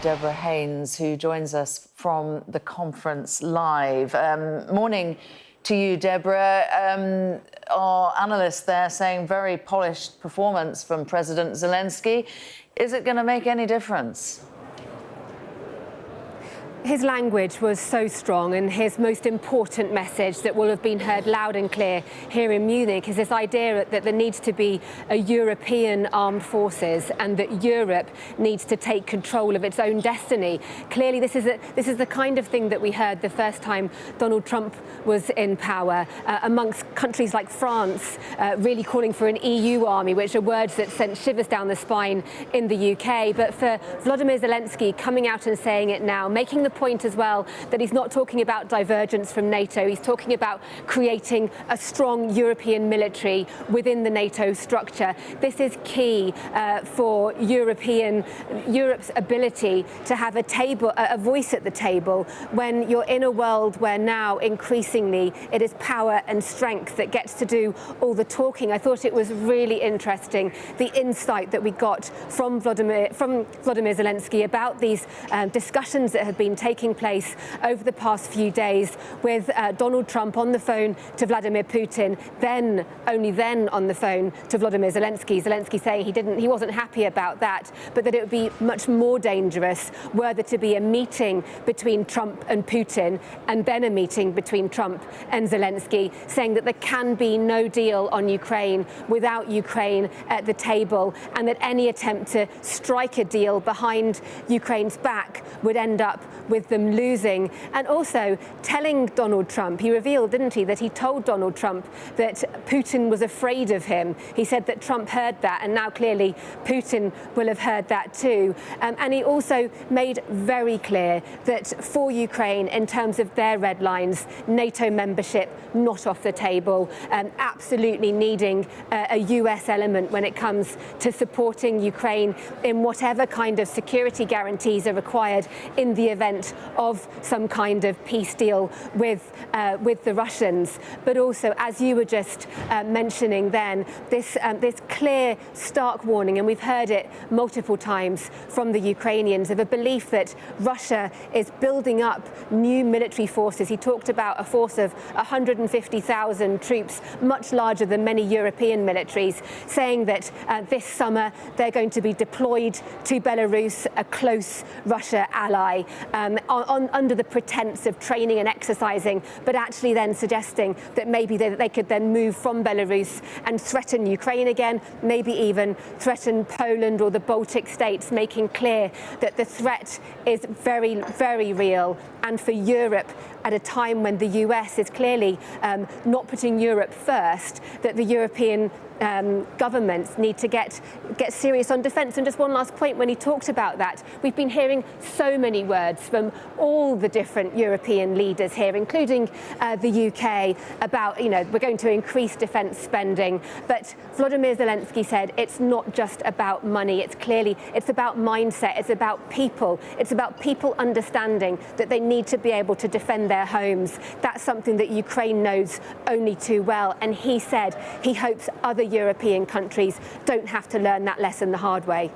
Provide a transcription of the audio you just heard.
Deborah Haynes, who joins us from the conference live. Morning to you, Deborah. Our analysts there saying very polished performance from President Zelenskyy. Is it going to make any difference? His language was so strong, and his most important message that will have been heard loud and clear here in Munich is this idea that there needs to be a European armed forces and that Europe needs to take control of its own destiny. Clearly, this is the kind of thing that we heard the first time Donald Trump was in power, amongst countries like France, really calling for an EU army, which are words that sent shivers down the spine in the UK. But for Volodymyr Zelenskyy coming out and saying it now, making the point as well that he's not talking about divergence from NATO, he's talking about creating a strong European military within the NATO structure. This is key for Europe's ability to have a voice at the table when you're in a world where now increasingly it is power and strength that gets to do all the talking. I thought it was really interesting, the insight that we got from Volodymyr Zelenskyy about these discussions that have been taking place over the past few days with Donald Trump on the phone to Vladimir Putin, only then on the phone to Volodymyr Zelenskyy. Zelenskyy saying he wasn't happy about that, but that it would be much more dangerous were there to be a meeting between Trump and Putin and then a meeting between Trump and Zelenskyy, saying that there can be no deal on Ukraine without Ukraine at the table, and that any attempt to strike a deal behind Ukraine's back would end up with them losing. And also telling Donald Trump, he revealed, didn't he, that he told Donald Trump that Putin was afraid of him. He said that Trump heard that, and now clearly Putin will have heard that too. And he also made very clear that for Ukraine, in terms of their red lines, NATO membership not off the table, absolutely needing a US element when it comes to supporting Ukraine in whatever kind of security guarantees are required in the event of some kind of peace deal with the Russians. But also, as you were just mentioning then, this clear, stark warning, and we've heard it multiple times from the Ukrainians, of a belief that Russia is building up new military forces. He talked about a force of 150,000 troops, much larger than many European militaries, saying that this summer they're going to be deployed to Belarus, a close Russia ally, under the pretense of training and exercising, but actually then suggesting that maybe they could then move from Belarus and threaten Ukraine again, maybe even threaten Poland or the Baltic states, making clear that the threat is very, very real. And for Europe, at a time when the US is clearly not putting Europe first, that the European governments need to get serious on defence. And just one last point, when he talked about that, we've been hearing so many words from all the different European leaders here, including the UK, about, we're going to increase defence spending. But Volodymyr Zelenskyy said it's not just about money. It's about mindset. It's about people. It's about people understanding that they need to be able to defend their homes. That's something that Ukraine knows only too well. And he said he hopes other European countries don't have to learn that lesson the hard way.